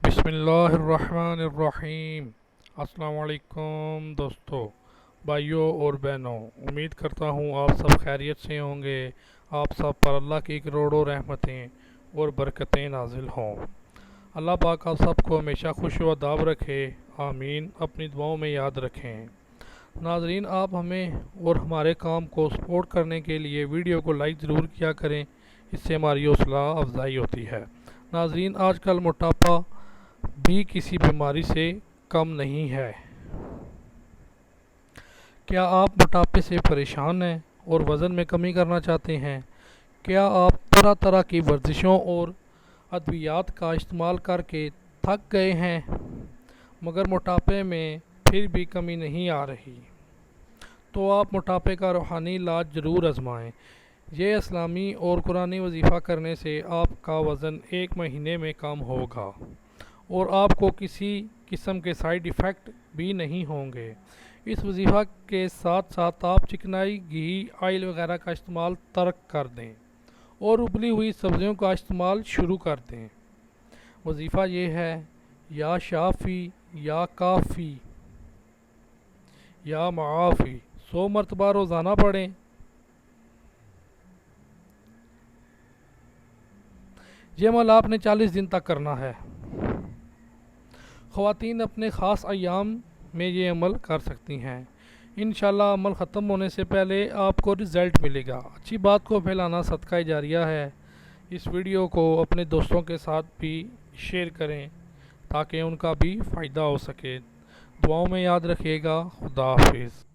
بسم اللہ الرحمن الرحیم۔ السلام علیکم دوستو، بھائیوں اور بہنوں، امید کرتا ہوں آپ سب خیریت سے ہوں گے۔ آپ سب پر اللہ کی کروڑوں رحمتیں اور برکتیں نازل ہوں۔ اللہ پاک آپ سب کو ہمیشہ خوش و آداب رکھے، آمین۔ اپنی دعاؤں میں یاد رکھیں۔ ناظرین، آپ ہمیں اور ہمارے کام کو سپورٹ کرنے کے لیے ویڈیو کو لائک ضرور کیا کریں، اس سے ہماری حوصلہ افزائی ہوتی ہے۔ ناظرین، آج کل موٹاپا بھی کسی بیماری سے کم نہیں ہے۔ کیا آپ موٹاپے سے پریشان ہیں اور وزن میں کمی کرنا چاہتے ہیں؟ کیا آپ طرح طرح کی ورزشوں اور ادویات کا استعمال کر کے تھک گئے ہیں مگر موٹاپے میں پھر بھی کمی نہیں آ رہی؟ تو آپ موٹاپے کا روحانی علاج ضرور آزمائیں۔ یہ اسلامی اور قرآنی وظیفہ کرنے سے آپ کا وزن 1 مہینے میں کم ہوگا اور آپ کو کسی قسم کے سائیڈ ایفیکٹ بھی نہیں ہوں گے۔ اس وظیفہ کے ساتھ ساتھ آپ چکنائی، گھی، آئل وغیرہ کا استعمال ترک کر دیں اور ابلی ہوئی سبزیوں کا استعمال شروع کر دیں۔ وظیفہ یہ ہے: یا شافی یا کافی یا معافی، 100 مرتبہ روزانہ پڑھیں۔ یہ عمل آپ نے 40 دن تک کرنا ہے۔ خواتین اپنے خاص ایام میں یہ عمل کر سکتی ہیں۔ انشاءاللہ عمل ختم ہونے سے پہلے آپ کو رزلٹ ملے گا۔ اچھی بات کو پھیلانا صدقہ جاریہ ہے۔ اس ویڈیو کو اپنے دوستوں کے ساتھ بھی شیئر کریں تاکہ ان کا بھی فائدہ ہو سکے۔ دعاؤں میں یاد رکھیے گا۔ خدا حافظ۔